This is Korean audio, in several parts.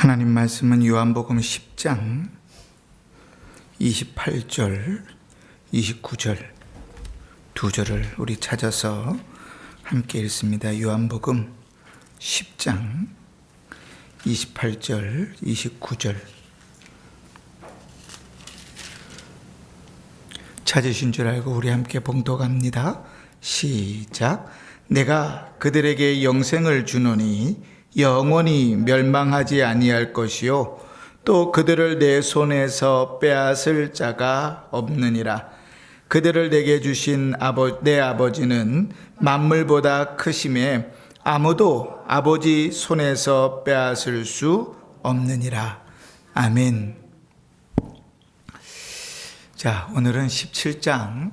하나님 말씀은 요한복음 10장 28절, 29절 두 절을 우리 찾아서 함께 읽습니다. 요한복음 10장 28절, 29절 찾으신 줄 알고 우리 함께 봉독합니다. 시작. 내가 그들에게 영생을 주노니 영원히 멸망하지 아니할 것이요 또 그들을 내 손에서 빼앗을 자가 없느니라. 그들을 내게 주신 내 아버지는 만물보다 크심에 아무도 아버지 손에서 빼앗을 수 없느니라. 아멘. 자, 오늘은 17장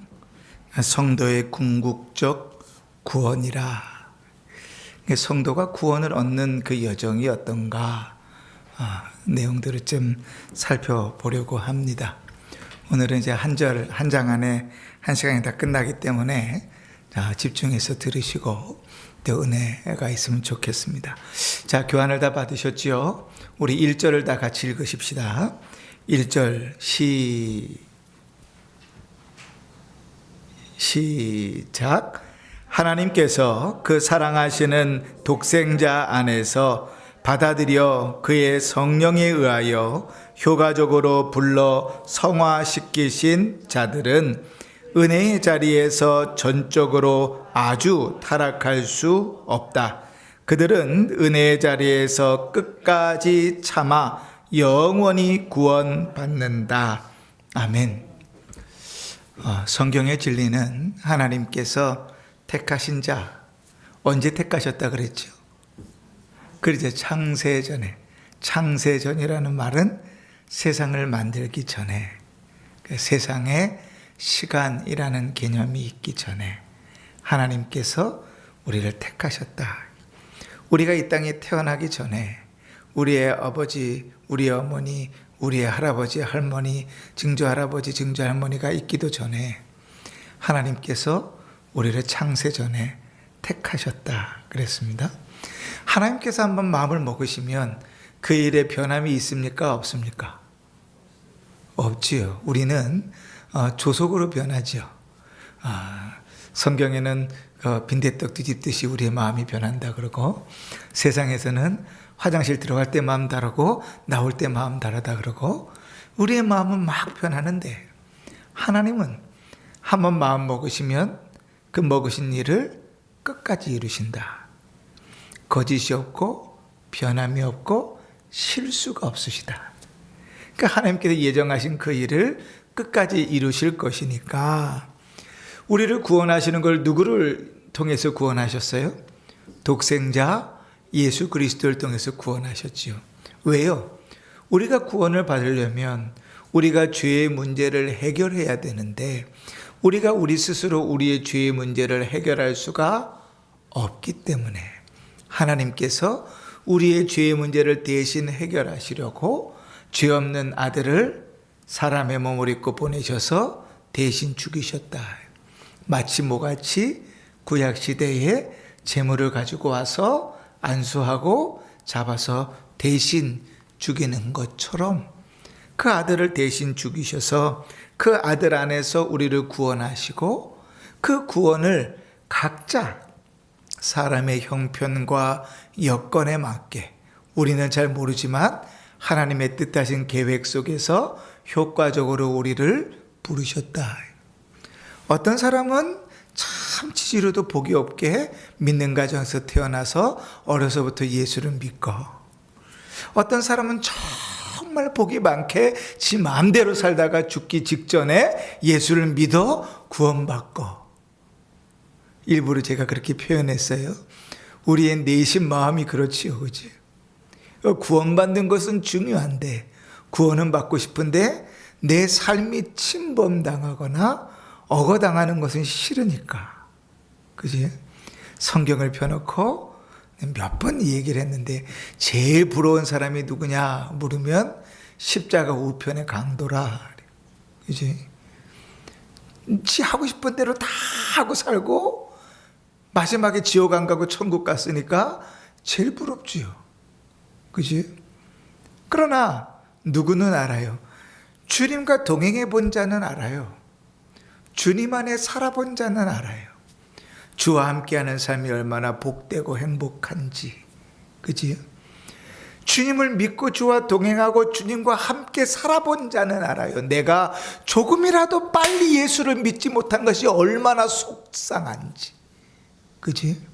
성도의 궁극적 구원이라. 성도가 구원을 얻는 그 여정이 어떤가 내용들을 좀 살펴보려고 합니다. 오늘은 이제 한 장 안에 한 시간이 다 끝나기 때문에 집중해서 들으시고 또 은혜가 있으면 좋겠습니다. 자, 교환을 다 받으셨지요? 우리 1절을 다 같이 읽으십시다. 1절 시작. 하나님께서 그 사랑하시는 독생자 안에서 받아들여 그의 성령에 의하여 효과적으로 불러 성화시키신 자들은 은혜의 자리에서 전적으로 아주 타락할 수 없다. 그들은 은혜의 자리에서 끝까지 참아 영원히 구원받는다. 아멘. 성경의 진리는 하나님께서 택하신 자, 언제 택하셨다 그랬죠? 그러죠. 창세전이라는 말은 세상을 만들기 전에, 세상에 시간이라는 개념이 있기 전에 하나님께서 우리를 택하셨다. 우리가 이 땅에 태어나기 전에 우리의 아버지, 우리의 어머니, 우리의 할아버지, 할머니, 증조할아버지, 증조할머니가 있기도 전에 하나님께서 우리를 창세전에 택하셨다 그랬습니다. 하나님께서 한번 마음을 먹으시면 그 일에 변함이 있습니까? 없습니까? 없지요. 우리는 조속으로 변하죠. 성경에는 빈대떡 뒤집듯이 우리의 마음이 변한다 그러고, 세상에서는 화장실 들어갈 때 마음 다르고 나올 때 마음 다르다 그러고, 우리의 마음은 막 변하는데 하나님은 한번 마음 먹으시면 그 먹으신 일을 끝까지 이루신다. 거짓이 없고 변함이 없고 실수가 없으시다. 그러니까 하나님께서 예정하신 그 일을 끝까지 이루실 것이니까, 우리를 구원하시는 걸 누구를 통해서 구원하셨어요? 독생자 예수 그리스도를 통해서 구원하셨지요. 왜요? 우리가 구원을 받으려면 우리가 죄의 문제를 해결해야 되는데, 우리가 우리 스스로 우리의 죄의 문제를 해결할 수가 없기 때문에 하나님께서 우리의 죄의 문제를 대신 해결하시려고 죄 없는 아들을 사람의 몸을 입고 보내셔서 대신 죽이셨다. 마치 모같이 구약시대에 재물을 가지고 와서 안수하고 잡아서 대신 죽이는 것처럼 그 아들을 대신 죽이셔서 그 아들 안에서 우리를 구원하시고, 그 구원을 각자 사람의 형편과 여건에 맞게, 우리는 잘 모르지만 하나님의 뜻하신 계획 속에서 효과적으로 우리를 부르셨다. 어떤 사람은 참 치지로도 복이 없게 믿는 가정에서 태어나서 어려서부터 예수를 믿고, 어떤 사람은 정말 복이 많게 지 마음대로 살다가 죽기 직전에 예수를 믿어 구원받고, 일부러 제가 그렇게 표현했어요. 우리의 내심 마음이 그렇지요, 그지? 구원받는 것은 중요한데, 구원은 받고 싶은데 내 삶이 침범당하거나 억어당하는 것은 싫으니까, 그지? 성경을 펴놓고 몇 번 얘기를 했는데, 제일 부러운 사람이 누구냐 물으면 십자가 우편의 강도라. 그지? 지 하고 싶은 대로 다 하고 살고 마지막에 지옥 안 가고 천국 갔으니까 제일 부럽지요. 그지? 그러나 누구는 알아요. 주님과 동행해 본 자는 알아요. 주님 안에 살아본 자는 알아요. 주와 함께하는 삶이 얼마나 복되고 행복한지. 그지요? 주님을 믿고 주와 동행하고 주님과 함께 살아본 자는 알아요. 내가 조금이라도 빨리 예수를 믿지 못한 것이 얼마나 속상한지. 그지?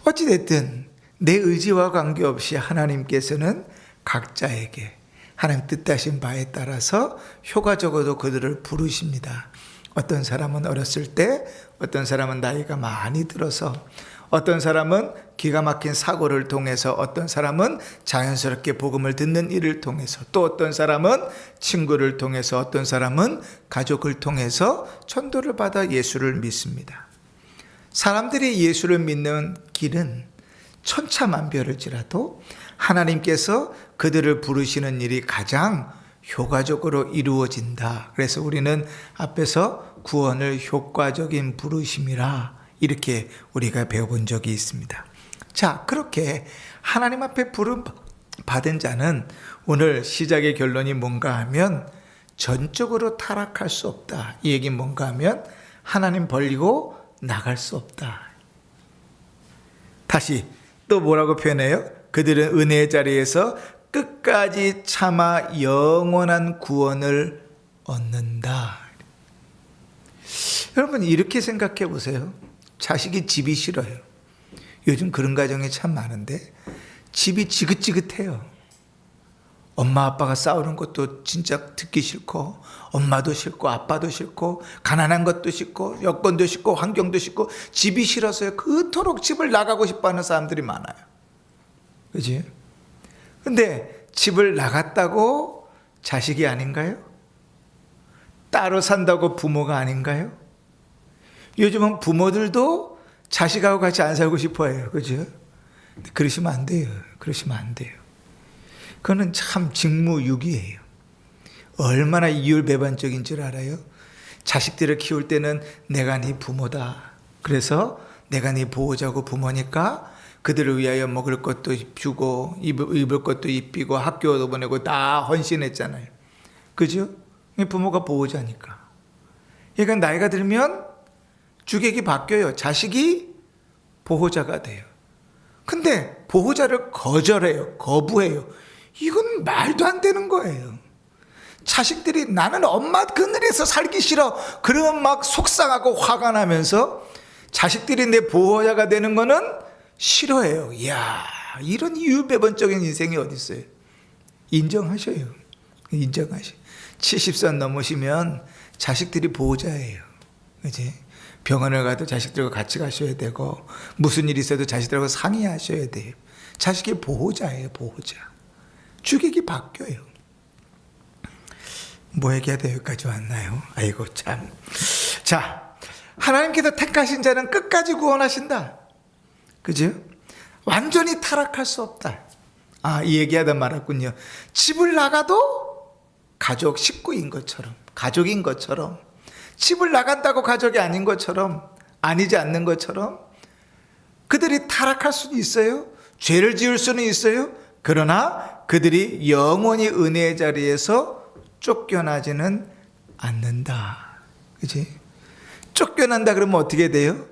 어찌됐든 내 의지와 관계없이 하나님께서는 각자에게 하나님 뜻하신 바에 따라서 효과적으로 그들을 부르십니다. 어떤 사람은 어렸을 때, 어떤 사람은 나이가 많이 들어서, 어떤 사람은 기가 막힌 사고를 통해서, 어떤 사람은 자연스럽게 복음을 듣는 일을 통해서, 또 어떤 사람은 친구를 통해서, 어떤 사람은 가족을 통해서 전도를 받아 예수를 믿습니다. 사람들이 예수를 믿는 길은 천차만별일지라도 하나님께서 그들을 부르시는 일이 가장 효과적으로 이루어진다. 그래서 우리는 앞에서 구원을 효과적인 부르심이라 이렇게 우리가 배워본 적이 있습니다. 자, 그렇게 하나님 앞에 부름 받은 자는 오늘 시작의 결론이 뭔가 하면 전적으로 타락할 수 없다. 이 얘기는 뭔가 하면 하나님 벌리고 나갈 수 없다. 다시 또 뭐라고 표현해요? 그들은 은혜의 자리에서 끝까지 참아 영원한 구원을 얻는다. 여러분 이렇게 생각해 보세요. 자식이 집이 싫어요. 요즘 그런 가정이 참 많은데 집이 지긋지긋해요. 엄마 아빠가 싸우는 것도 진짜 듣기 싫고, 엄마도 싫고 아빠도 싫고, 가난한 것도 싫고, 여건도 싫고, 환경도 싫고, 집이 싫어서요 그토록 집을 나가고 싶어하는 사람들이 많아요. 그치? 근데 집을 나갔다고 자식이 아닌가요? 따로 산다고 부모가 아닌가요? 요즘은 부모들도 자식하고 같이 안 살고 싶어 해요. 그죠? 그러시면 안 돼요. 그러시면 안 돼요. 그거는 참 직무유기예요. 얼마나 이율배반적인 줄 알아요? 자식들을 키울 때는 내가 네 부모다. 그래서 내가 네 보호자고 부모니까 그들을 위하여 먹을 것도 주고 입을 것도 입히고 학교도 보내고 다 헌신했잖아요. 그죠? 부모가 보호자니까. 그러니까 나이가 들면 주객이 바뀌어요. 자식이 보호자가 돼요. 근데 보호자를 거절해요. 거부해요. 이건 말도 안 되는 거예요. 자식들이 나는 엄마 그늘에서 살기 싫어. 그러면 막 속상하고 화가 나면서 자식들이 내 보호자가 되는 거는 싫어해요. 이야, 이런 이율배반적인 인생이 어디 있어요? 인정하셔요. 인정하셔요. 70살 넘으시면 자식들이 보호자예요. 그치? 병원을 가도 자식들과 같이 가셔야 되고, 무슨 일이 있어도 자식들하고 상의하셔야 돼요. 자식이 보호자예요, 보호자. 주객이 바뀌어요. 뭐 얘기하다 여기까지 왔나요? 아이고 참. 자, 하나님께서 택하신 자는 끝까지 구원하신다. 그죠? 완전히 타락할 수 없다. 아, 이 얘기하다 말았군요. 집을 나가도 가족 식구인 것처럼, 가족인 것처럼, 집을 나간다고 가족이 아닌 것처럼, 아니지 않는 것처럼 그들이 타락할 수는 있어요. 죄를 지을 수는 있어요. 그러나 그들이 영원히 은혜의 자리에서 쫓겨나지는 않는다. 그치? 쫓겨난다 그러면 어떻게 돼요?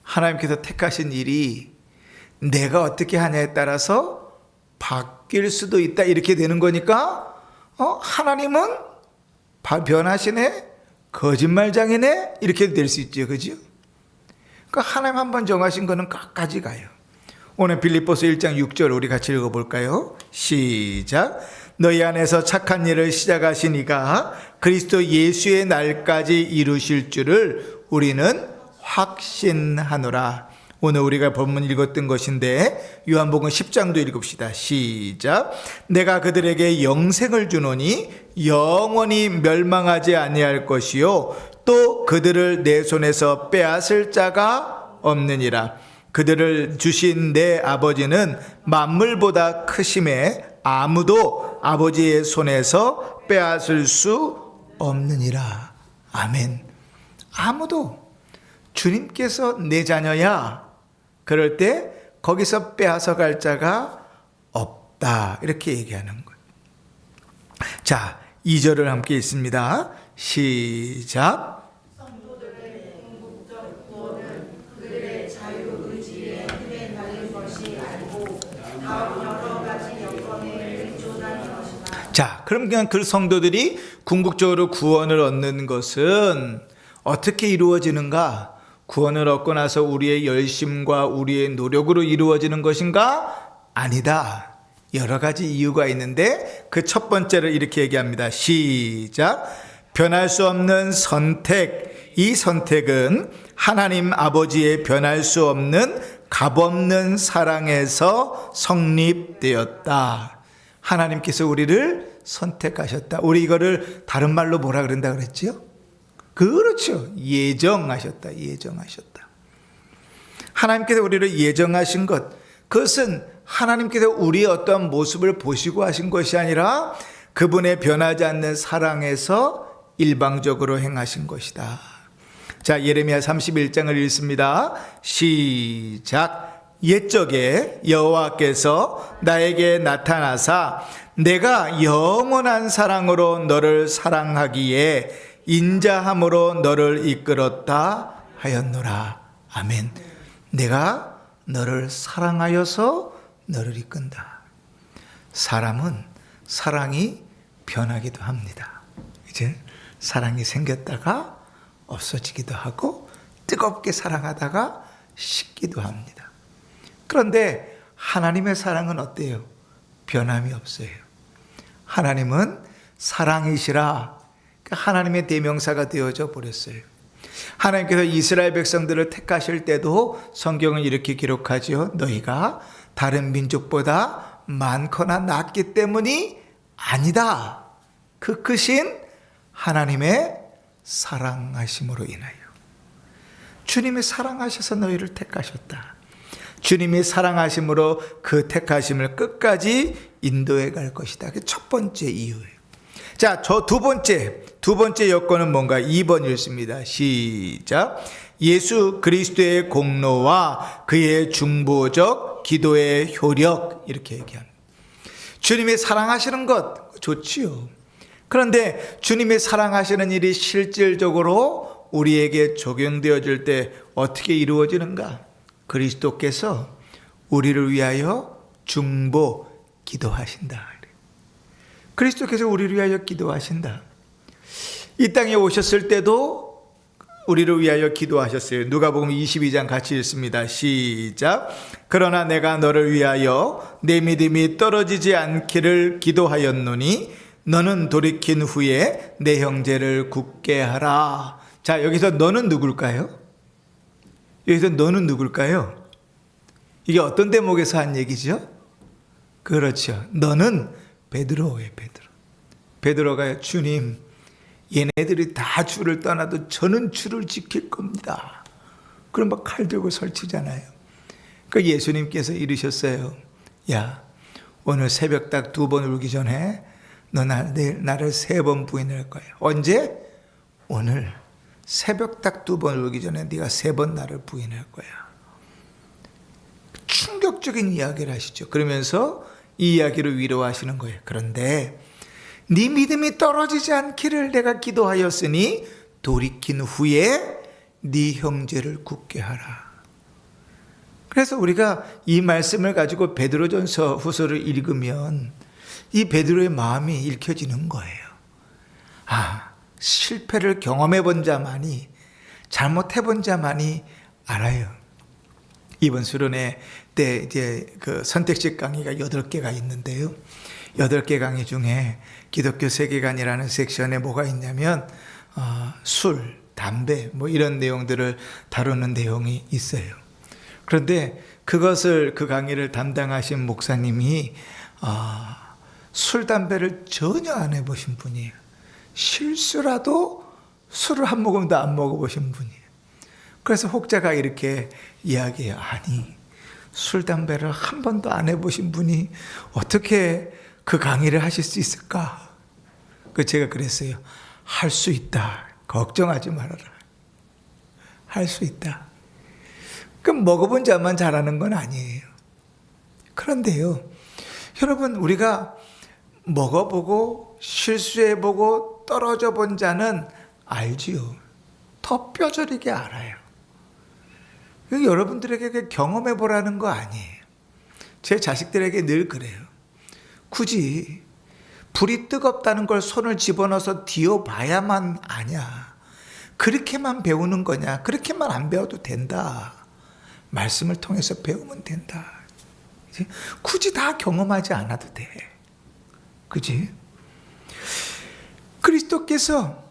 하나님께서 택하신 일이 내가 어떻게 하냐에 따라서 바뀔 수도 있다. 이렇게 되는 거니까 하나님은 변하시네? 거짓말장이네? 이렇게 될 수 있죠. 그죠? 그러니까 하나님 한번 정하신 거는 끝까지 가요. 오늘 빌립보서 1장 6절 우리 같이 읽어볼까요? 시작. 너희 안에서 착한 일을 시작하신 이가 그리스도 예수의 날까지 이루실 줄을 우리는 확신하노라. 오늘 우리가 본문 읽었던 것인데 요한복음 10장도 읽읍시다. 시작. 내가 그들에게 영생을 주노니 영원히 멸망하지 아니할 것이요 또 그들을 내 손에서 빼앗을 자가 없느니라. 그들을 주신 내 아버지는 만물보다 크심에 아무도 아버지의 손에서 빼앗을 수 없느니라. 아멘. 아무도. 주님께서 내 자녀야. 그럴 때 거기서 빼앗아 갈 자가 되었다. 이렇게 얘기하는 거예요. 자, 2절을 함께 읽습니다. 시작. 자, 그럼 그냥 그 성도들이 궁극적으로 구원을 얻는 것은 어떻게 이루어지는가? 구원을 얻고 나서 우리의 열심과 우리의 노력으로 이루어지는 것인가? 아니다. 여러 가지 이유가 있는데 그 첫 번째를 이렇게 얘기합니다. 시작. 변할 수 없는 선택. 이 선택은 하나님 아버지의 변할 수 없는 값없는 사랑에서 성립되었다. 하나님께서 우리를 선택하셨다. 우리 이거를 다른 말로 뭐라 그런다 그랬지요? 그렇죠. 예정하셨다. 예정하셨다. 하나님께서 우리를 예정하신 것, 그것은 하나님께서 우리의 어떠한 모습을 보시고 하신 것이 아니라 그분의 변하지 않는 사랑에서 일방적으로 행하신 것이다. 자, 예레미야 31장을 읽습니다. 시작. 옛적에 여호와께서 나에게 나타나사 내가 영원한 사랑으로 너를 사랑하기에 인자함으로 너를 이끌었다 하였노라. 아멘. 내가 너를 사랑하여서 너를 이끈다. 사람은 사랑이 변하기도 합니다. 이제 사랑이 생겼다가 없어지기도 하고 뜨겁게 사랑하다가 식기도 합니다. 그런데 하나님의 사랑은 어때요? 변함이 없어요. 하나님은 사랑이시라. 하나님의 대명사가 되어져 버렸어요. 하나님께서 이스라엘 백성들을 택하실 때도 성경은 이렇게 기록하죠. 너희가 다른 민족보다 많거나 낫기 때문이 아니다. 그 크신 하나님의 사랑하심으로 인하여. 주님이 사랑하셔서 너희를 택하셨다. 주님이 사랑하심으로 그 택하심을 끝까지 인도해 갈 것이다. 그게 첫 번째 이유예요. 자, 저 두 번째 여건은 뭔가? 2번 읽습니다. 시작. 예수 그리스도의 공로와 그의 중보적 기도의 효력, 이렇게 얘기합니다. 주님이 사랑하시는 것 좋지요. 그런데 주님이 사랑하시는 일이 실질적으로 우리에게 적용되어질 때 어떻게 이루어지는가? 그리스도께서 우리를 위하여 중보 기도하신다. 그리스도께서 우리를 위하여 기도하신다. 이 땅에 오셨을 때도 우리를 위하여 기도하셨어요. 누가복음 22장 같이 읽습니다. 시작. 그러나 내가 너를 위하여 내 믿음이 떨어지지 않기를 기도하였노니 너는 돌이킨 후에 내 형제를 굳게 하라. 자, 여기서 너는 누굴까요? 여기서 너는 누굴까요? 이게 어떤 대목에서 한 얘기죠? 그렇죠. 너는 베드로예요. 베드로가 주님, 얘네들이 다 주를 떠나도 저는 주를 지킬 겁니다. 그럼 막 칼 들고 설치잖아요. 그 예수님께서 이르셨어요. 야, 오늘 새벽 딱 2번 울기 전에 너 내일 나를 3번 부인할 거야. 언제? 오늘 새벽 딱 2번 울기 전에 네가 3번 나를 부인할 거야. 충격적인 이야기를 하시죠. 그러면서 이 이야기를 위로하시는 거예요. 그런데 네 믿음이 떨어지지 않기를 내가 기도하였으니 돌이킨 후에 네 형제를 굳게 하라. 그래서 우리가 이 말씀을 가지고 베드로전서 후서를 읽으면 이 베드로의 마음이 읽혀지는 거예요. 아, 실패를 경험해 본 자만이, 잘못해 본 자만이 알아요. 이번 수련회 때 이제 그 선택식 강의가 8개가 있는데요. 8개 강의 중에 기독교 세계관이라는 섹션에 뭐가 있냐면 술, 담배 뭐 이런 내용들을 다루는 내용이 있어요. 그런데 그것을 그 강의를 담당하신 목사님이 술, 담배를 전혀 안 해보신 분이에요. 실수라도 술을 한 모금도 안 먹어보신 분이에요. 그래서 혹자가 이렇게 이야기해요. 아니, 술, 담배를 한 번도 안 해보신 분이 어떻게 그 강의를 하실 수 있을까? 제가 그랬어요. 할 수 있다. 걱정하지 말아라. 할 수 있다. 그럼 먹어본 자만 잘하는 건 아니에요. 그런데요, 여러분, 우리가 먹어보고 실수해보고 떨어져 본 자는 알지요. 더 뼈저리게 알아요. 여러분들에게 경험해 보라는 거 아니에요. 제 자식들에게 늘 그래요. 굳이 불이 뜨겁다는 걸 손을 집어넣어서 뒤어봐야만 아냐. 그렇게만 배우는 거냐. 그렇게만 안 배워도 된다. 말씀을 통해서 배우면 된다. 그치? 굳이 다 경험하지 않아도 돼. 그지? 그리스도께서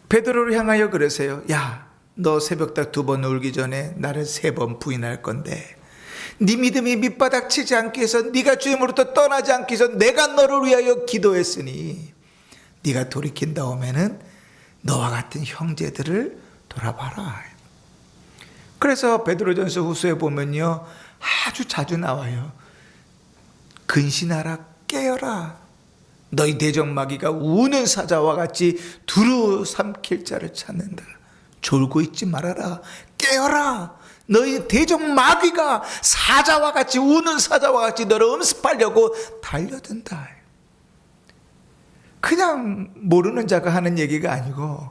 베드로를 향하여 그러세요. 야, 너 새벽닭 2번 울기 전에 나를 3번 부인할 건데 네 믿음이 밑바닥치지 않기 위해서, 네가 주님으로부터 떠나지 않기 위해서 내가 너를 위하여 기도했으니 네가 돌이킨 다음에는 너와 같은 형제들을 돌아봐라. 그래서 베드로전서 후서에 보면요, 아주 자주 나와요. 근신하라, 깨어라. 너희 대적마귀가 우는 사자와 같이 두루 삼킬 자를 찾는다. 졸고 있지 말아라. 깨어라. 너희 대적마귀가 사자와 같이, 우는 사자와 같이 너를 음습하려고 달려든다. 그냥 모르는 자가 하는 얘기가 아니고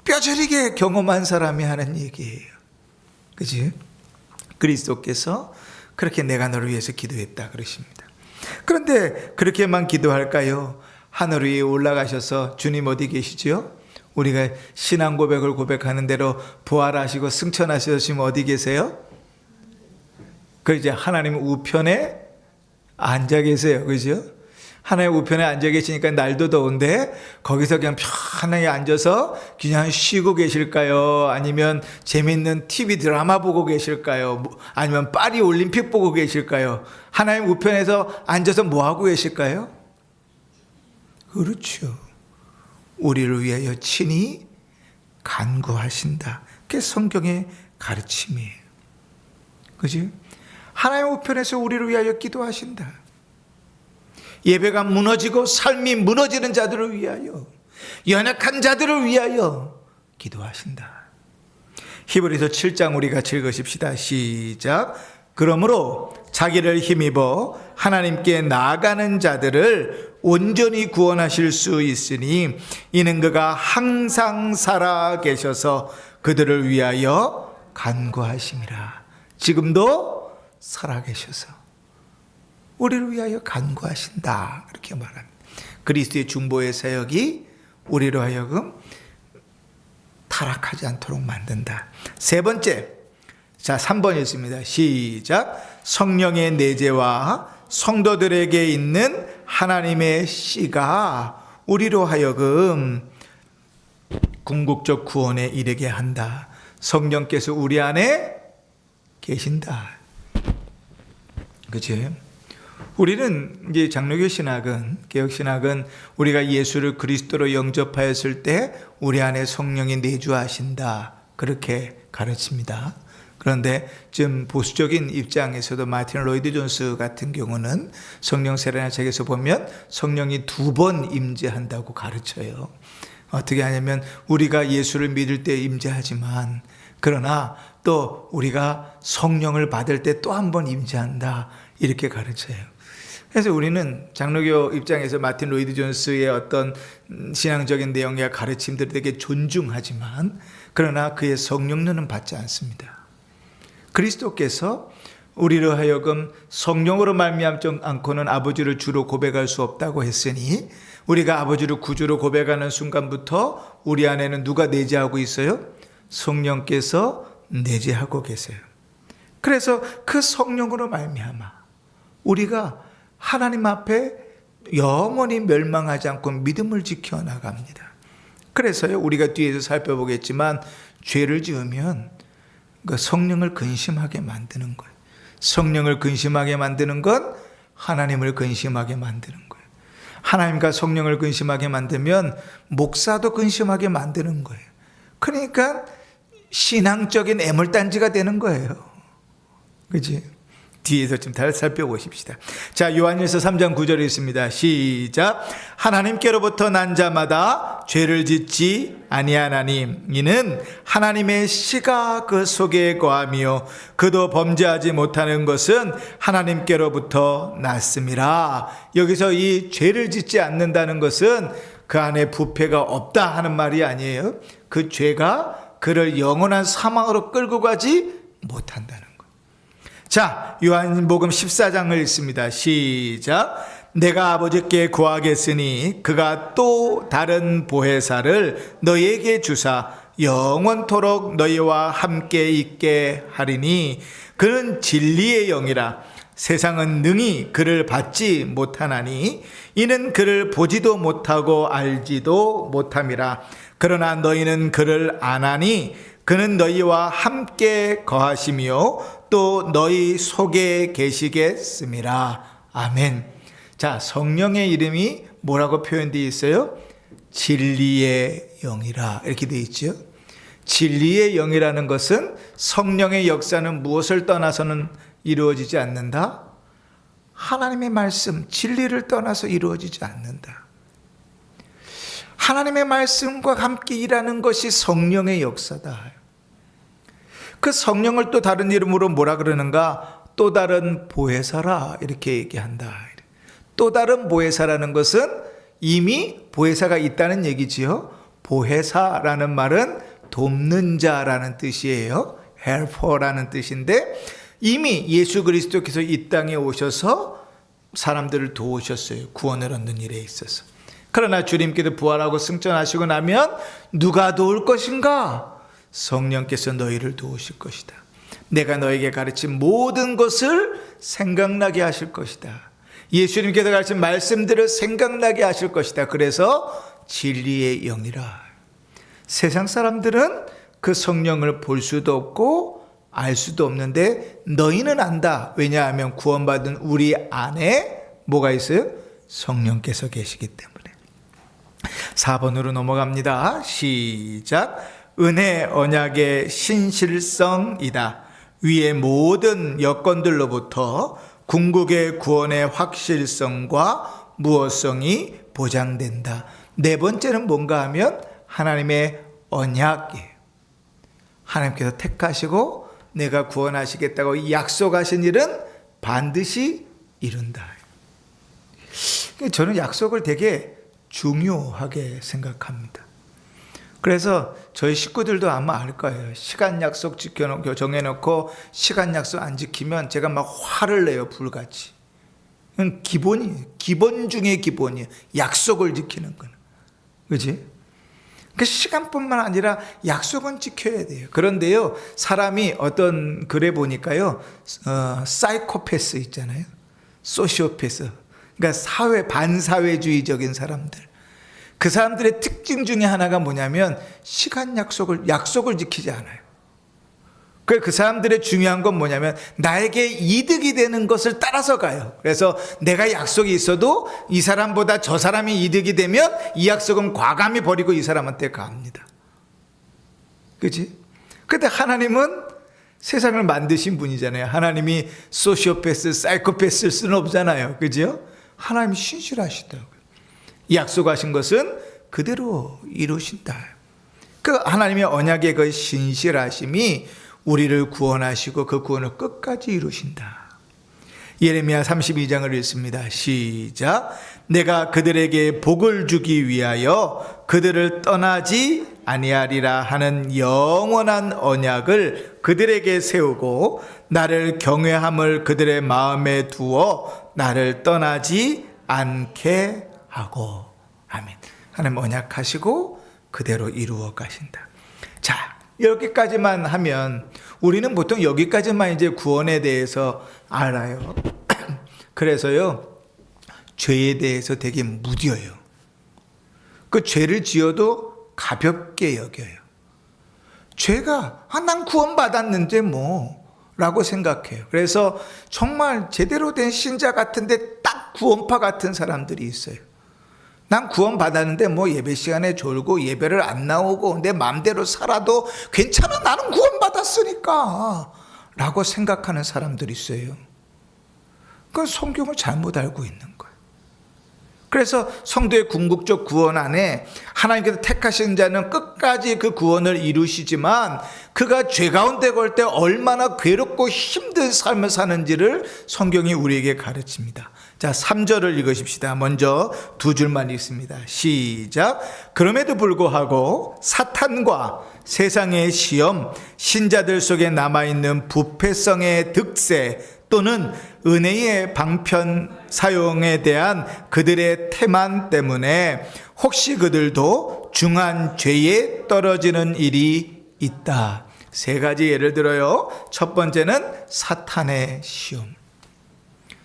뼈저리게 경험한 사람이 하는 얘기예요. 그치? 그리스도께서 그렇게 내가 너를 위해서 기도했다 그러십니다. 그런데 그렇게만 기도할까요? 하늘 위에 올라가셔서 주님 어디 계시죠? 우리가 신앙 고백을 고백하는 대로 부활하시고 승천하셔서 지금 어디 계세요? 그 이제 하나님 우편에 앉아 계세요. 그죠? 하나님 우편에 앉아 계시니까 날도 더운데 거기서 그냥 편하게 앉아서 그냥 쉬고 계실까요? 아니면 재밌는 TV 드라마 보고 계실까요? 아니면 파리 올림픽 보고 계실까요? 하나님 우편에서 앉아서 뭐 하고 계실까요? 그렇죠. 우리를 위하여 친히 간구하신다. 그게 성경의 가르침이에요. 그지? 하나님 우편에서 우리를 위하여 기도하신다. 예배가 무너지고 삶이 무너지는 자들을 위하여, 연약한 자들을 위하여 기도하신다. 히브리서 7장 우리 같이 읽으십시다. 시작. 그러므로 자기를 힘입어 하나님께 나아가는 자들을 온전히 구원하실 수 있으니 이는 그가 항상 살아 계셔서 그들을 위하여 간구하심이라. 지금도 살아 계셔서 우리를 위하여 간구하신다. 그렇게 말합니다. 그리스도의 중보의 사역이 우리로 하여금 타락하지 않도록 만든다. 세 번째, 자 3번 있습니다. 시작. 성령의 내재와 성도들에게 있는 하나님의 씨가 우리로 하여금 궁극적 구원에 이르게 한다. 성령께서 우리 안에 계신다. 그치? 우리는 이제 장로교 신학은, 개혁 신학은 우리가 예수를 그리스도로 영접하였을 때 우리 안에 성령이 내주하신다. 그렇게 가르칩니다. 그런데 지금 보수적인 입장에서도 마틴 로이드 존스 같은 경우는 성령 세례나 책에서 보면 성령이 2번 임재한다고 가르쳐요. 어떻게 하냐면 우리가 예수를 믿을 때 임재하지만 그러나 또 우리가 성령을 받을 때 또 한 번 임재한다. 이렇게 가르쳐요. 그래서 우리는 장로교 입장에서 마틴 로이드 존스의 어떤 신앙적인 내용과 가르침들을 되게 존중하지만 그러나 그의 성령론은 받지 않습니다. 그리스도께서 우리로 하여금 성령으로 말미암지 않고는 아버지를 주로 고백할 수 없다고 했으니 우리가 아버지를 구주로 고백하는 순간부터 우리 안에는 누가 내재하고 있어요? 성령께서 내재하고 계세요. 그래서 그 성령으로 말미암아 우리가 하나님 앞에 영원히 멸망하지 않고 믿음을 지켜나갑니다. 그래서요, 우리가 뒤에서 살펴보겠지만 죄를 지으면 그 성령을 근심하게 만드는 거예요. 성령을 근심하게 만드는 건 하나님을 근심하게 만드는 거예요. 하나님과 성령을 근심하게 만들면 목사도 근심하게 만드는 거예요. 그러니까 신앙적인 애물단지가 되는 거예요. 그치? 뒤에서 좀 잘 살펴보십시다. 자, 요한일서 3장 9절에 있습니다. 시작. 하나님께로부터 난 자마다 죄를 짓지 아니하나니 이는 하나님의 씨가 그 속에 거하며 그도 범죄하지 못하는 것은 하나님께로부터 났음이라. 여기서 이 죄를 짓지 않는다는 것은 그 안에 부패가 없다 하는 말이 아니에요. 그 죄가 그를 영원한 사망으로 끌고 가지 못한다는 것. 자, 요한복음 14장을 읽습니다. 시작. 내가 아버지께 구하겠으니 그가 또 다른 보혜사를 너희에게 주사 영원토록 너희와 함께 있게 하리니 그는 진리의 영이라. 세상은 능히 그를 받지 못하나니 이는 그를 보지도 못하고 알지도 못함이라. 그러나 너희는 그를 아나니 그는 너희와 함께 거하시며 또 너희 속에 계시겠음이라. 아멘. 자, 성령의 이름이 뭐라고 표현되어 있어요? 진리의 영이라 이렇게 되어 있죠. 진리의 영이라는 것은 성령의 역사는 무엇을 떠나서는 이루어지지 않는다? 하나님의 말씀, 진리를 떠나서 이루어지지 않는다. 하나님의 말씀과 함께 일하는 것이 성령의 역사다. 그 성령을 또 다른 이름으로 뭐라 그러는가? 또 다른 보혜사라 이렇게 얘기한다. 또 다른 보혜사라는 것은 이미 보혜사가 있다는 얘기지요. 보혜사라는 말은 돕는 자라는 뜻이에요. helper라는 뜻인데 이미 예수 그리스도께서 이 땅에 오셔서 사람들을 도우셨어요. 구원을 얻는 일에 있어서. 그러나 주님께서 부활하고 승천하시고 나면 누가 도울 것인가? 성령께서 너희를 도우실 것이다. 내가 너에게 가르친 모든 것을 생각나게 하실 것이다. 예수님께서 가르친 말씀들을 생각나게 하실 것이다. 그래서 진리의 영이라. 세상 사람들은 그 성령을 볼 수도 없고 알 수도 없는데 너희는 안다. 왜냐하면 구원받은 우리 안에 뭐가 있어요? 성령께서 계시기 때문에. 4번으로 넘어갑니다. 시작. 은혜 언약의 신실성이다. 위의 모든 여건들로부터 궁극의 구원의 확실성과 무엇성이 보장된다. 네 번째는 뭔가 하면 하나님의 언약이에요. 하나님께서 택하시고 내가 구원하시겠다고 약속하신 일은 반드시 이룬다. 저는 약속을 되게 중요하게 생각합니다. 그래서 저희 식구들도 아마 알 거예요. 시간 약속 정해놓고 시간 약속 안 지키면 제가 막 화를 내요. 불같이. 기본이에요. 기본 중에 기본이에요. 약속을 지키는 거는. 그렇지? 그 시간뿐만 아니라 약속은 지켜야 돼요. 그런데요, 사람이 어떤 글에 보니까요, 사이코패스 있잖아요. 소시오패스. 그러니까 반사회주의적인 사람들. 그 사람들의 특징 중에 하나가 뭐냐면 시간 약속을 지키지 않아요. 그 사람들의 중요한 건 뭐냐면 나에게 이득이 되는 것을 따라서 가요. 그래서 내가 약속이 있어도 이 사람보다 저 사람이 이득이 되면 이 약속은 과감히 버리고 이 사람한테 갑니다. 그렇지? 근데 하나님은 세상을 만드신 분이잖아요. 하나님이 소시오패스, 사이코패스일 수는 없잖아요. 그죠? 하나님이 신실하시다고요. 약속하신 것은 그대로 이루신다. 그 하나님의 언약의 그 신실하심이 우리를 구원하시고 그 구원을 끝까지 이루신다. 예레미야 32장을 읽습니다. 시작. 내가 그들에게 복을 주기 위하여 그들을 떠나지 아니하리라 하는 영원한 언약을 그들에게 세우고 나를 경외함을 그들의 마음에 두어 나를 떠나지 않게 하고. 아멘. 하나님 언약하시고 그대로 이루어 가신다. 자, 여기까지만 하면 우리는 보통 여기까지만 이제 구원에 대해서 알아요. 그래서요, 죄에 대해서 되게 무뎌요. 그 죄를 지어도 가볍게 여겨요. 죄가 난 구원받았는데 라고 생각해요. 그래서 정말 제대로 된 신자 같은데 딱 구원파 같은 사람들이 있어요. 난 구원받았는데 예배 시간에 졸고 예배를 안 나오고 내 마음대로 살아도 괜찮아, 나는 구원받았으니까 라고 생각하는 사람들이 있어요. 그건 성경을 잘못 알고 있는 거예요. 그래서 성도의 궁극적 구원 안에 하나님께서 택하신 자는 끝까지 그 구원을 이루시지만 그가 죄 가운데 걸 때 얼마나 괴롭고 힘든 삶을 사는지를 성경이 우리에게 가르칩니다. 자, 3절을 읽으십시다. 먼저 두 줄만 읽습니다. 시작. 그럼에도 불구하고 사탄과 세상의 시험, 신자들 속에 남아있는 부패성의 득세 또는 은혜의 방편 사용에 대한 그들의 태만 때문에 혹시 그들도 중한 죄에 떨어지는 일이 있다. 세 가지 예를 들어요. 첫 번째는 사탄의 시험.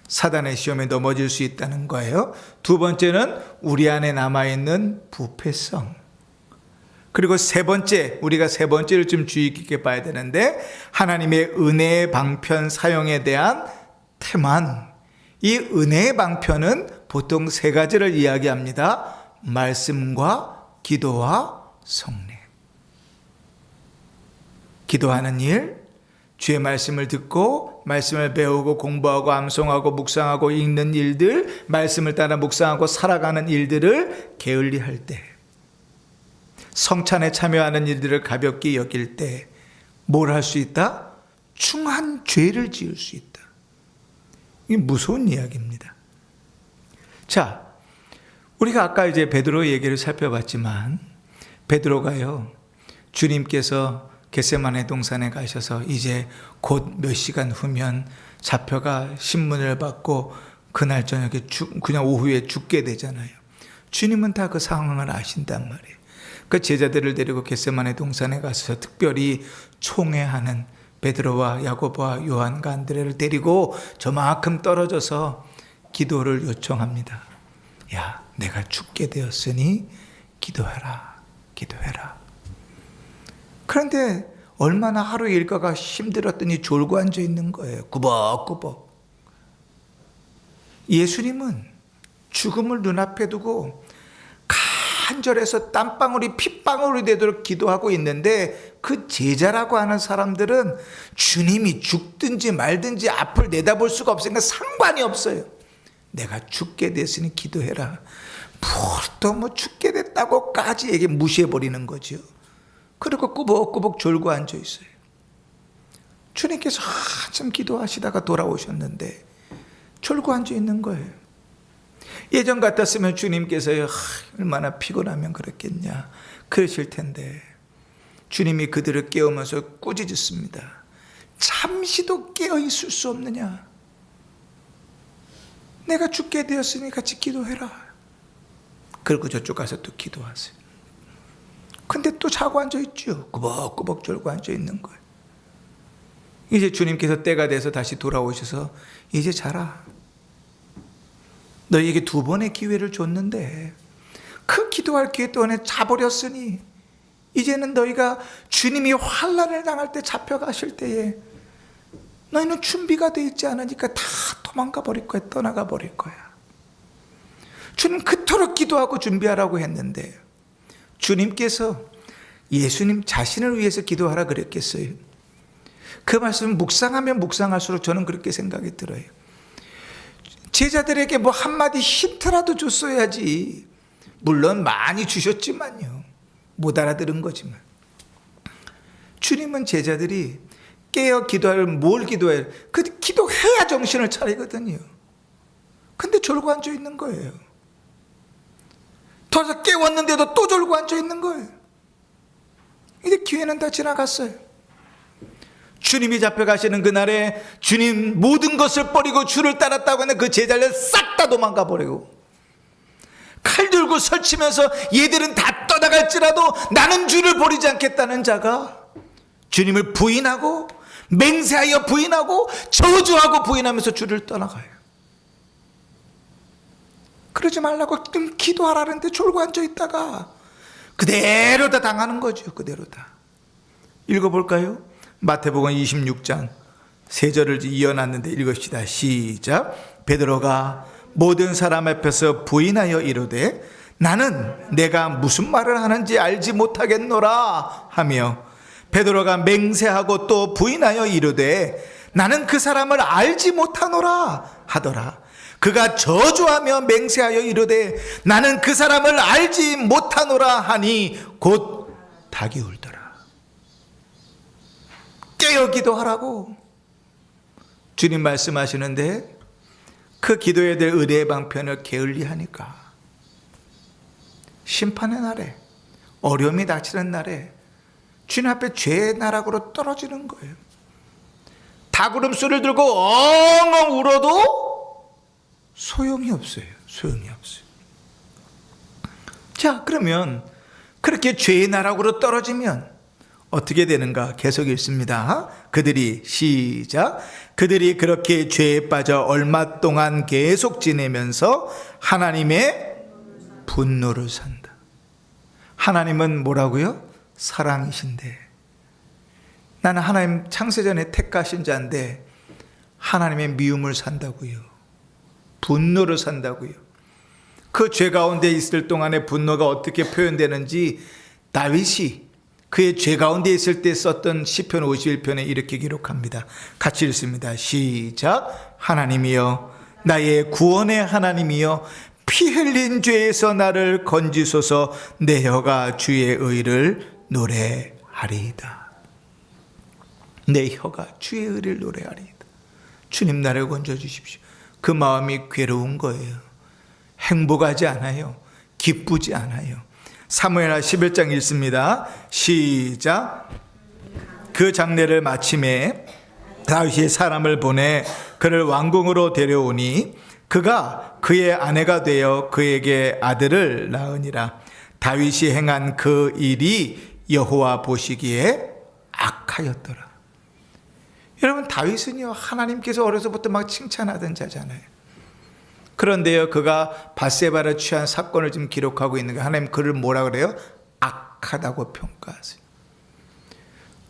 사단의 시험에 넘어질 수 있다는 거예요. 두 번째는 우리 안에 남아있는 부패성. 그리고 세 번째, 우리가 세 번째를 좀 주의 깊게 봐야 되는데 하나님의 은혜의 방편 사용에 대한 태만. 이 은혜의 방편은 보통 세 가지를 이야기합니다. 말씀과 기도와 성례. 기도하는 일, 주의 말씀을 듣고 말씀을 배우고 공부하고 암송하고 묵상하고 읽는 일들, 말씀을 따라 묵상하고 살아가는 일들을 게을리할 때, 성찬에 참여하는 일들을 가볍게 여길 때 뭘 할 수 있다? 중한 죄를 지을 수 있다. 이게 무서운 이야기입니다. 자, 우리가 아까 이제 베드로 얘기를 살펴봤지만 베드로가요, 주님께서 겟세마네 동산에 가셔서 이제 곧 몇 시간 후면 잡혀가 신문을 받고 그날 저녁에 그냥 오후에 죽게 되잖아요. 주님은 다 그 상황을 아신단 말이에요. 그 제자들을 데리고 겟세마네 동산에 가서 특별히 총회하는 베드로와 야고보와 요한과 안드레를 데리고 저만큼 떨어져서 기도를 요청합니다. 야, 내가 죽게 되었으니 기도해라, 기도해라. 그런데 얼마나 하루 일과가 힘들었더니 졸고 앉아 있는 거예요. 꾸벅꾸벅. 예수님은 죽음을 눈앞에 두고 간절해서 땀방울이 핏방울이 되도록 기도하고 있는데 그 제자라고 하는 사람들은 주님이 죽든지 말든지 앞을 내다볼 수가 없으니까 상관이 없어요. 내가 죽게 됐으니 기도해라. 또 뭐 죽게 됐다고까지 얘기 무시해버리는 거죠. 그리고 꾸벅꾸벅 졸고 앉아 있어요. 주님께서 한참 기도하시다가 돌아오셨는데 졸고 앉아 있는 거예요. 예전 같았으면 주님께서요, 얼마나 피곤하면 그랬겠냐 그러실 텐데 주님이 그들을 깨우면서 꾸짖습니다. 잠시도 깨어 있을 수 없느냐? 내가 죽게 되었으니 같이 기도해라. 그리고 저쪽 가서 또 기도하세요. 근데 또 자고 앉아 있죠. 꾸벅꾸벅 졸고 앉아 있는 거예요. 이제 주님께서 때가 돼서 다시 돌아오셔서 이제 자라. 너희에게 두 번의 기회를 줬는데 그 기도할 기회 동안에 자버렸으니 이제는 너희가 주님이 환난을 당할 때 잡혀가실 때에 너희는 준비가 돼 있지 않으니까 다 도망가 버릴 거야. 떠나가 버릴 거야. 주님 그토록 기도하고 준비하라고 했는데 주님께서 예수님 자신을 위해서 기도하라 그랬겠어요? 그 말씀을 묵상하면 묵상할수록 저는 그렇게 생각이 들어요. 제자들에게 뭐 한마디 힌트라도 줬어야지. 물론 많이 주셨지만요. 못 알아들은 거지만. 주님은 제자들이 깨어 기도할 뭘 기도해야 그 기도해야 정신을 차리거든요. 근데 졸고 앉아 있는 거예요. 더 깨웠는데도 또 졸고 앉아 있는 거예요. 이제 기회는 다 지나갔어요. 주님이 잡혀가시는 그날에 주님 모든 것을 버리고 주를 따랐다고 하는 그 제자를 싹 다 도망가 버리고 칼 들고 설치면서 얘들은 다 떠나갈지라도 나는 주를 버리지 않겠다는 자가 주님을 부인하고 맹세하여 부인하고 저주하고 부인하면서 주를 떠나가요. 그러지 말라고 좀 기도하라는데 졸고 앉아있다가 그대로 다 당하는 거죠. 그대로 다. 읽어볼까요? 마태복음 26장 3절을 이어놨는데 읽읍시다. 시작. 베드로가 모든 사람 앞에서 부인하여 이르되 나는 내가 무슨 말을 하는지 알지 못하겠노라 하며 베드로가 맹세하고 또 부인하여 이르되 나는 그 사람을 알지 못하노라 하더라. 그가 저주하며 맹세하여 이르되 나는 그 사람을 알지 못하노라 하니 곧 닭이 울더라. 깨어 기도하라고 주님 말씀하시는데 그 기도해야 될 의뢰의 방편을 게을리하니까 심판의 날에, 어려움이 닥치는 날에 주님 앞에 죄의 나락으로 떨어지는 거예요. 닭울음소리를 들고 엉엉 울어도 소용이 없어요. 소용이 없어요. 자, 그러면 그렇게 죄의 나락으로 떨어지면 어떻게 되는가? 계속 읽습니다. 그들이, 시작. 그들이 그렇게 죄에 빠져 얼마 동안 계속 지내면서 하나님의 분노를 산다. 하나님은 뭐라고요? 사랑이신데, 나는 하나님 창세전에 택하신 자인데 하나님의 미움을 산다고요. 분노를 산다고요. 그 죄 가운데 있을 동안의 분노가 어떻게 표현되는지 다윗이 그의 죄 가운데 있을 때 썼던 시편 51편에 이렇게 기록합니다. 같이 읽습니다. 시작. 하나님이여, 나의 구원의 하나님이여, 피 흘린 죄에서 나를 건지소서. 내 혀가 주의 의를 노래하리이다. 내 혀가 주의 의를 노래하리이다. 주님 나를 건져주십시오. 그 마음이 괴로운 거예요. 행복하지 않아요. 기쁘지 않아요. 사무엘하 11장 읽습니다. 시작. 그 장례를 마침에 다윗이 사람을 보내 그를 왕궁으로 데려오니 그가 그의 아내가 되어 그에게 아들을 낳으니라. 다윗이 행한 그 일이 여호와 보시기에 악하였더라. 여러분, 다윗은요, 하나님께서 어려서부터 막 칭찬하던 자잖아요. 그런데요, 그가 밧세바를 취한 사건을 지금 기록하고 있는 게 하나님 그를 뭐라 그래요? 악하다고 평가하세요.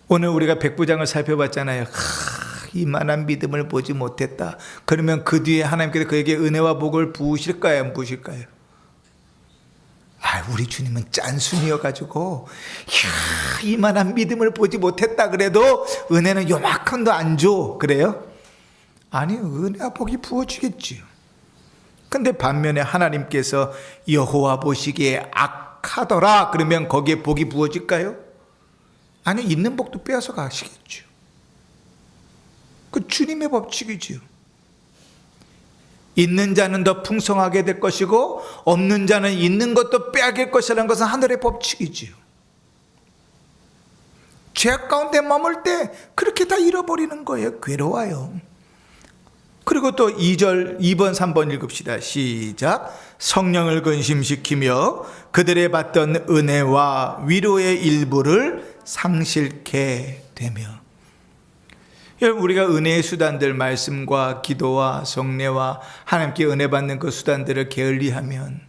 오늘 우리가 백부장을 살펴봤잖아요. 이만한 믿음을 보지 못했다. 그러면 그 뒤에 하나님께서 그에게 은혜와 복을 부으실까요? 안 부으실까요? 우리 주님은 짠순이여가지고 이만한 믿음을 보지 못했다 그래도 은혜는 요만큼도 안 줘. 그래요? 아니요, 은혜와 복이 부어지겠지요. 근데 반면에 하나님께서 여호와 보시기에 악하더라 그러면 거기에 복이 부어질까요? 아니요, 있는 복도 빼앗아 가시겠죠. 그 주님의 법칙이지요. 있는 자는 더 풍성하게 될 것이고 없는 자는 있는 것도 빼앗길 것이라는 것은 하늘의 법칙이지요. 죄악 가운데 머물 때 그렇게 다 잃어버리는 거예요. 괴로워요. 그리고 또 2절, 2번, 3번 읽읍시다. 시작. 성령을 근심시키며 그들의 받던 은혜와 위로의 일부를 상실케 되며. 여러분, 우리가 은혜의 수단들, 말씀과 기도와 성례와 하나님께 은혜 받는 그 수단들을 게을리하면,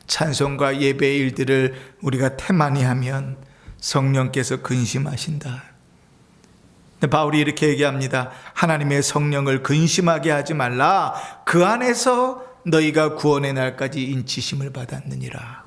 찬송과 예배의 일들을 우리가 태만히 하면 성령께서 근심하신다. 바울이 이렇게 얘기합니다. 하나님의 성령을 근심하게 하지 말라. 그 안에서 너희가 구원의 날까지 인치심을 받았느니라.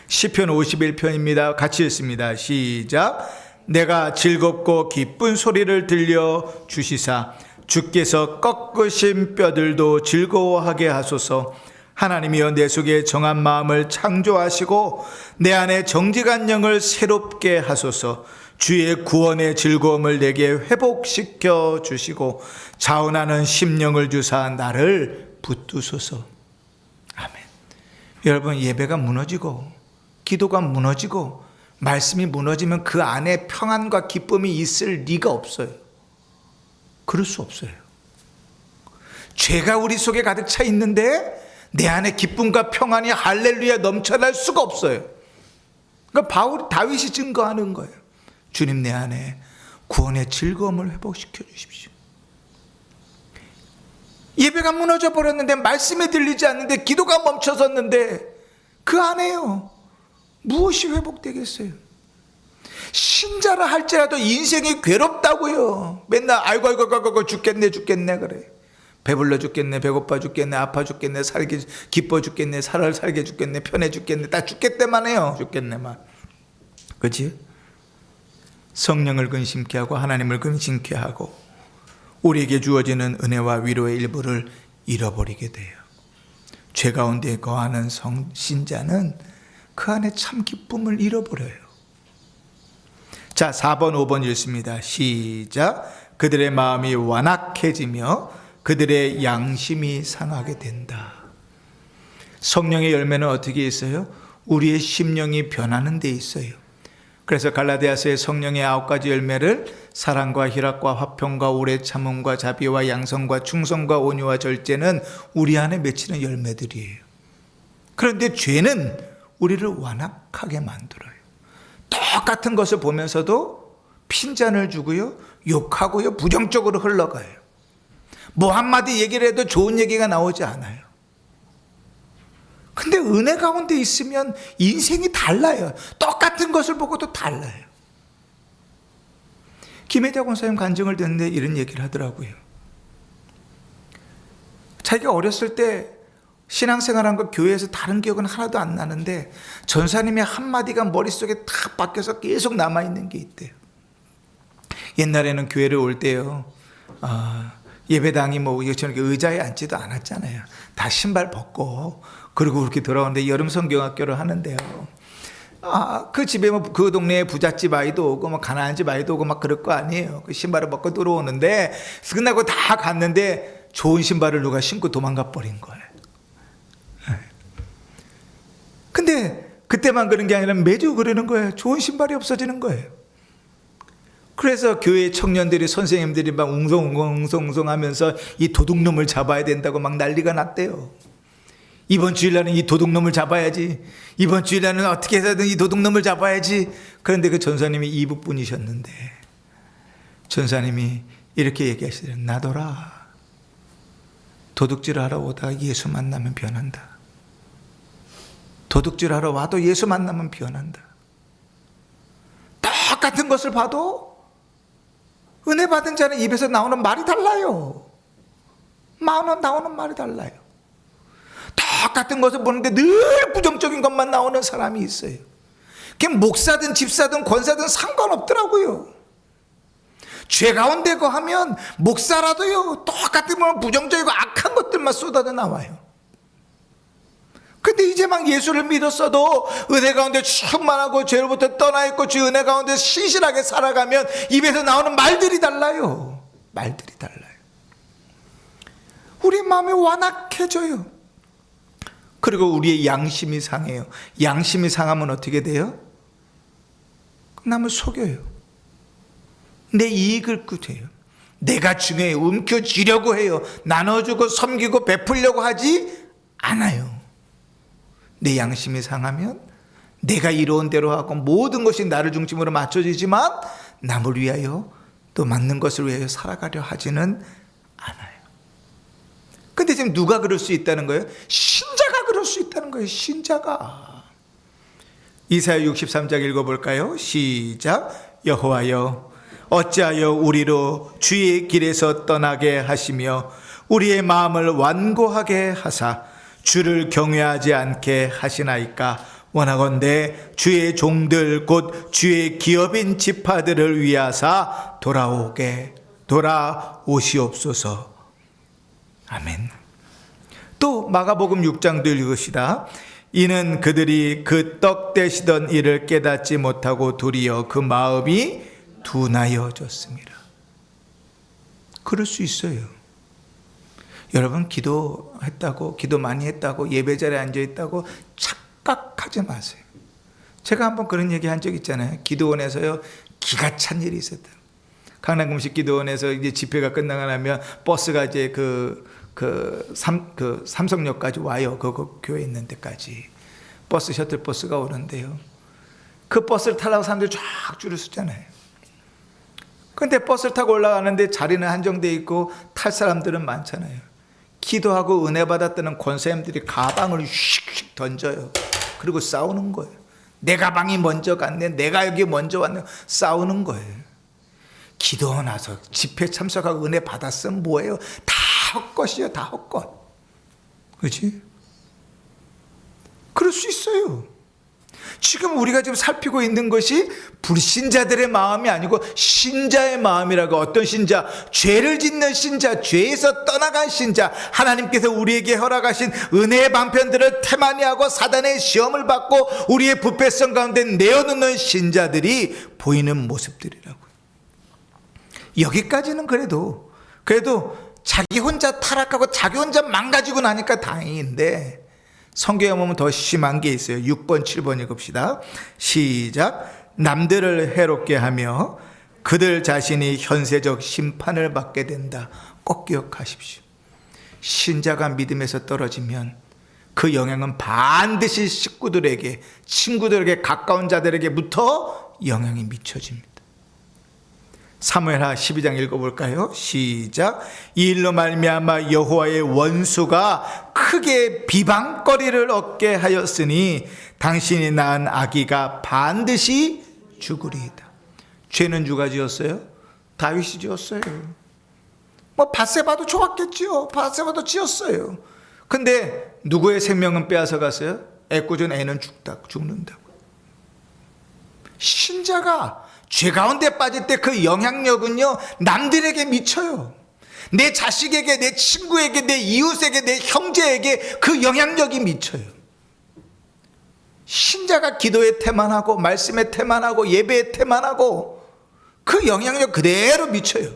시편 51편입니다. 같이 읽습니다. 시작. 내가 즐겁고 기쁜 소리를 들려 주시사 주께서 꺾으신 뼈들도 즐거워하게 하소서. 하나님이여, 내 속에 정한 마음을 창조하시고 내 안에 정직한 영을 새롭게 하소서. 주의 구원의 즐거움을 내게 회복시켜 주시고 자원하는 심령을 주사 나를 붙드소서. 아멘. 여러분, 예배가 무너지고 기도가 무너지고 말씀이 무너지면 그 안에 평안과 기쁨이 있을 리가 없어요. 그럴 수 없어요. 죄가 우리 속에 가득 차 있는데 내 안에 기쁨과 평안이 할렐루야 넘쳐날 수가 없어요. 그러니까 다윗이 증거하는 거예요. 주님, 내 안에 구원의 즐거움을 회복시켜 주십시오. 예배가 무너져 버렸는데, 말씀이 들리지 않는데, 기도가 멈춰섰는데 그 안에요, 무엇이 회복되겠어요? 신자라 할지라도 인생이 괴롭다고요. 맨날 아이고 죽겠네 그래. 배불러 죽겠네, 배고파 죽겠네, 아파 죽겠네, 기뻐 죽겠네, 살게 죽겠네, 편해 죽겠네, 다 죽겠대만 해요. 죽겠네만. 그렇지? 성령을 근심케 하고 하나님을 근심케 하고 우리에게 주어지는 은혜와 위로의 일부를 잃어버리게 돼요. 죄 가운데 거하는 신자는 그 안에 참 기쁨을 잃어버려요. 자, 4번 5번 읽습니다. 시작. 그들의 마음이 완악해지며 그들의 양심이 상하게 된다. 성령의 열매는 어떻게 있어요? 우리의 심령이 변하는 데 있어요. 그래서 갈라디아서의 성령의 9가지 열매를 사랑과 희락과 화평과 오래 참음과 자비와 양성과 충성과 온유와 절제는 우리 안에 맺히는 열매들이에요. 그런데 죄는 우리를 완악하게 만들어요. 똑같은 것을 보면서도 핀잔을 주고요, 욕하고요, 부정적으로 흘러가요. 뭐 한마디 얘기를 해도 좋은 얘기가 나오지 않아요. 근데 은혜 가운데 있으면 인생이 달라요. 똑같은 것을 보고도 달라요. 김혜자 권사님 간증을 듣는데 이런 얘기를 하더라고요. 자기가 어렸을 때 신앙생활한 거 교회에서 다른 기억은 하나도 안 나는데 전사님의 한마디가 머릿속에 탁 박혀서 계속 남아있는 게 있대요. 옛날에는 교회를 올 때요, 예배당이 뭐 이렇게 의자에 앉지도 않았잖아요. 다 신발 벗고 그리고 그렇게 돌아오는데 여름 성경학교를 하는데요. 그 집에 뭐 그 동네에 부잣집 아이도 오고 뭐 가난한 집 아이도 오고 막 그럴 거 아니에요. 그 신발을 벗고 들어오는데 끝나고 다 갔는데 좋은 신발을 누가 신고 도망가 버린 거예요. 근데 그때만 그런 게 아니라 매주 그러는 거예요. 좋은 신발이 없어지는 거예요. 그래서 교회 청년들이 선생님들이 막 웅성웅성 하면서 이 도둑놈을 잡아야 된다고 막 난리가 났대요. 이번 주일날은 이 도둑놈을 잡아야지. 이번 주일날은 어떻게 해서든 이 도둑놈을 잡아야지. 그런데 그 전사님이 이북분이셨는데 전사님이 이렇게 얘기하시더래요. 나더라. 도둑질 하러 오다가 예수 만나면 변한다. 도둑질 하러 와도 예수 만나면 변한다. 똑같은 것을 봐도 은혜 받은 자는 입에서 나오는 말이 달라요. 나오는 말이 달라요. 똑같은 것을 보는데 늘 부정적인 것만 나오는 사람이 있어요. 그게 목사든 집사든 권사든 상관없더라고요. 죄 가운데 거하면 목사라도요, 똑같은 부정적이고 악한 것들만 쏟아져 나와요. 근데 이제 막 예수를 믿었어도 은혜 가운데 충만하고 죄로부터 떠나 있고 주 은혜 가운데 신실하게 살아가면 입에서 나오는 말들이 달라요. 말들이 달라요. 우리 마음이 완악해져요. 그리고 우리의 양심이 상해요. 양심이 상하면 어떻게 돼요? 남을 속여요. 내 이익을 구해요. 내가 중요해요. 움켜쥐려고 해요. 나눠주고 섬기고 베풀려고 하지 않아요. 내 양심이 상하면 내가 이로운 대로 하고 모든 것이 나를 중심으로 맞춰지지만 남을 위하여 또 맞는 것을 위하여 살아가려 하지는 않아요. 근데 지금 누가 그럴 수 있다는 거예요? 신자가 그럴 수 있다는 거예요. 신자가. 이사야 63장 읽어볼까요? 시작. 여호와여 어찌하여 우리로 주의 길에서 떠나게 하시며 우리의 마음을 완고하게 하사 주를 경외하지 않게 하시나이까. 원하건대 주의 종들 곧 주의 기업인 지파들을 위하사 돌아오시옵소서. 아멘. 또 마가복음 6장도 읽으시다. 이는 그들이 그 떡 떼시던 일을 깨닫지 못하고 도리어 그 마음이 둔하여졌습니다. 그럴 수 있어요. 여러분 기도했다고, 기도 많이 했다고, 예배자리에 앉아있다고 착각하지 마세요. 제가 한번 그런 얘기 한 적 있잖아요. 기도원에서요, 기가 찬 일이 있었다. 강남금식 기도원에서 이제 집회가 끝나고 나면 버스가 이제 삼성역까지 와요. 그 교회 있는 데까지. 버스, 셔틀버스가 오는데요. 그 버스를 타려고 사람들이 쫙 줄을 서잖아요. 근데 버스를 타고 올라가는데 자리는 한정되어 있고 탈 사람들은 많잖아요. 기도하고 은혜 받았다는 권사님들이 가방을 휙휙 던져요. 그리고 싸우는 거예요. 내 가방이 먼저 갔네, 내가 여기 먼저 왔네, 싸우는 거예요. 기도 나서 집회 참석하고 은혜 받았으면 뭐예요? 다 헛것이에요. 다 헛것. 그렇지? 그럴 수 있어요. 지금 우리가 지금 살피고 있는 것이 불신자들의 마음이 아니고 신자의 마음이라고. 어떤 신자? 죄를 짓는 신자, 죄에서 떠나간 신자, 하나님께서 우리에게 허락하신 은혜의 방편들을 태만히하고 사단의 시험을 받고 우리의 부패성 가운데 내어놓는 신자들이 보이는 모습들이라고. 여기까지는 그래도 자기 혼자 타락하고 자기 혼자 망가지고 나니까 다행인데, 성경에 보면 더 심한 게 있어요. 6번 7번 읽읍시다. 시작. 남들을 해롭게 하며 그들 자신이 현세적 심판을 받게 된다. 꼭 기억하십시오. 신자가 믿음에서 떨어지면 그 영향은 반드시 식구들에게, 친구들에게, 가까운 자들에게부터 영향이 미쳐집니다. 사무엘하 12장 읽어볼까요? 시작. 이 일로 말미암아 여호와의 원수가 크게 비방거리를 얻게 하였으니 당신이 낳은 아기가 반드시 죽으리이다. 죄는 누가 지었어요? 다윗이 지었어요. 밧세바도 좋았겠지요. 밧세바도 지었어요. 근데 누구의 생명은 빼앗아 갔어요? 애꿎은 애는 죽는다고. 신자가 죄 가운데 빠질 때 그 영향력은요, 남들에게 미쳐요. 내 자식에게, 내 친구에게, 내 이웃에게, 내 형제에게 그 영향력이 미쳐요. 신자가 기도에 태만하고 말씀에 태만하고 예배에 태만하고 그 영향력 그대로 미쳐요.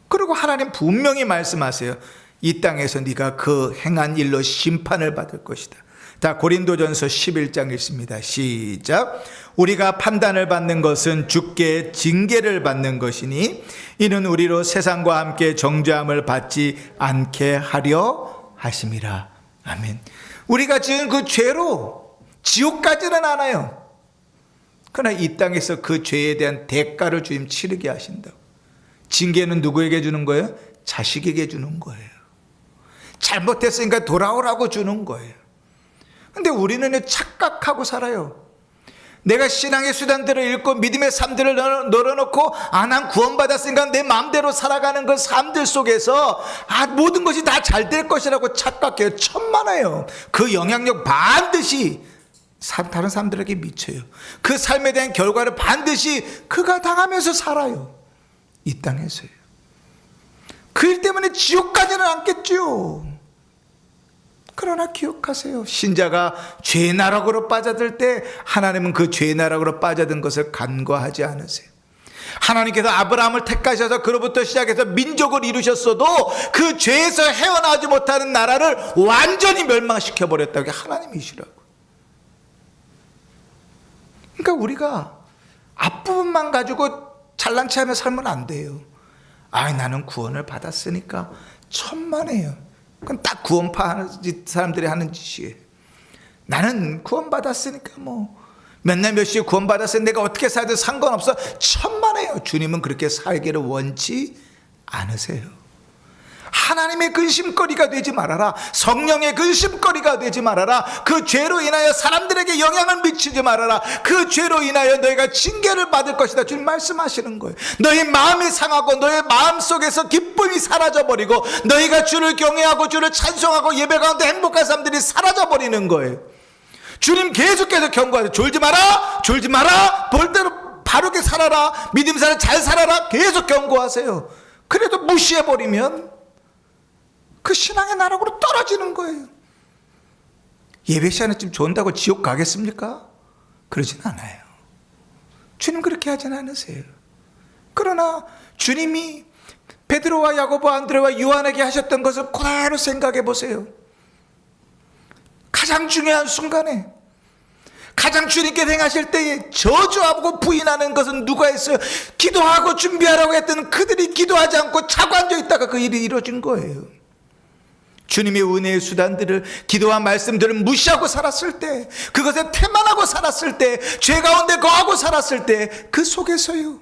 그리고 하나님 분명히 말씀하세요. 이 땅에서 네가 그 행한 일로 심판을 받을 것이다. 자, 고린도전서 11장 읽습니다. 시작. 우리가 판단을 받는 것은 주께 징계를 받는 것이니 이는 우리로 세상과 함께 정죄함을 받지 않게 하려 하심이라. 아멘. 우리가 지은 그 죄로 지옥 가지는 않아요. 그러나 이 땅에서 그 죄에 대한 대가를 주님 치르게 하신다고. 징계는 누구에게 주는 거예요? 자식에게 주는 거예요. 잘못했으니까 돌아오라고 주는 거예요. 근데 우리는 착각하고 살아요. 내가 신앙의 수단들을 읽고 믿음의 삶들을 널어놓고 난 구원받았으니까 내 마음대로 살아가는 그 삶들 속에서 모든 것이 다 잘 될 것이라고 착각해요. 천만에요. 그 영향력 반드시 다른 사람들에게 미쳐요. 그 삶에 대한 결과를 반드시 그가 당하면서 살아요. 이 땅에서요. 그 일 때문에 지옥 가지는 않겠죠. 그러나 기억하세요. 신자가 죄의 나락으로 빠져들 때 하나님은 그 죄의 나락으로 빠져든 것을 간과하지 않으세요. 하나님께서 아브라함을 택하셔서 그로부터 시작해서 민족을 이루셨어도 그 죄에서 헤어나오지 못하는 나라를 완전히 멸망시켜버렸다고 게 하나님이시라고. 그러니까 우리가 앞부분만 가지고 잘난 체하며 살면 안 돼요. 나는 구원을 받았으니까 천만에요. 그건 딱 구원파 하는 사람들이 하는 짓이에요. 나는 구원받았으니까 맨날 몇 시에 구원받았으니 내가 어떻게 살든 상관없어. 천만에요. 주님은 그렇게 살기를 원치 않으세요. 하나님의 근심거리가 되지 말아라. 성령의 근심거리가 되지 말아라. 그 죄로 인하여 사람들에게 영향을 미치지 말아라. 그 죄로 인하여 너희가 징계를 받을 것이다. 주님 말씀하시는 거예요. 너희 마음이 상하고 너희 마음속에서 기쁨이 사라져버리고 너희가 주를 경외하고 주를 찬송하고 예배 가운데 행복한 사람들이 사라져버리는 거예요. 주님 계속해서 경고하세요. 졸지 마라. 볼대로 바르게 살아라. 믿음생활 잘 살아라. 계속 경고하세요. 그래도 무시해버리면 그 신앙의 나락으로 떨어지는 거예요. 예배 시간에 좀 좋은다고 지옥 가겠습니까? 그러진 않아요. 주님 그렇게 하진 않으세요. 그러나 주님이 베드로와 야고보, 안드레와 요한에게 하셨던 것을 그대로 생각해 보세요. 가장 중요한 순간에, 가장 주님께 행하실 때에 저주하고 부인하는 것은 누가 했어요? 기도하고 준비하라고 했던 그들이 기도하지 않고 자고 앉아있다가 그 일이 이루어진 거예요. 주님의 은혜의 수단들을, 기도와 말씀들을 무시하고 살았을 때, 그것에 태만하고 살았을 때, 죄 가운데 거하고 살았을 때, 그 속에서요,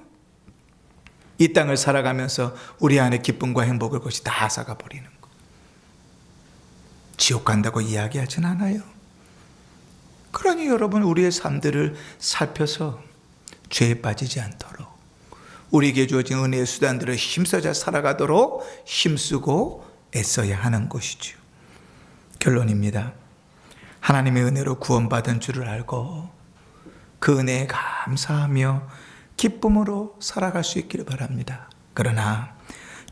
이 땅을 살아가면서 우리 안에 기쁨과 행복을 것이 다 앗아가 버리는 거. 지옥 간다고 이야기하진 않아요. 그러니 여러분, 우리의 삶들을 살펴서 죄에 빠지지 않도록, 우리에게 주어진 은혜의 수단들을 힘써서 살아가도록 힘쓰고 애써야 하는 것이죠. 결론입니다. 하나님의 은혜로 구원받은 줄을 알고 그 은혜에 감사하며 기쁨으로 살아갈 수 있기를 바랍니다. 그러나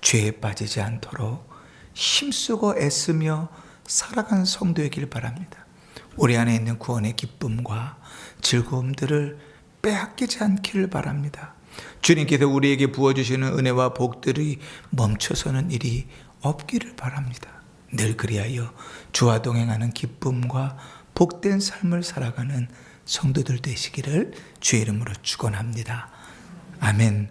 죄에 빠지지 않도록 힘쓰고 애쓰며 살아가는 성도이길 바랍니다. 우리 안에 있는 구원의 기쁨과 즐거움들을 빼앗기지 않기를 바랍니다. 주님께서 우리에게 부어주시는 은혜와 복들이 멈춰서는 일이 없기를 바랍니다. 늘 그리하여 주와 동행하는 기쁨과 복된 삶을 살아가는 성도들 되시기를 주의 이름으로 축원합니다. 아멘.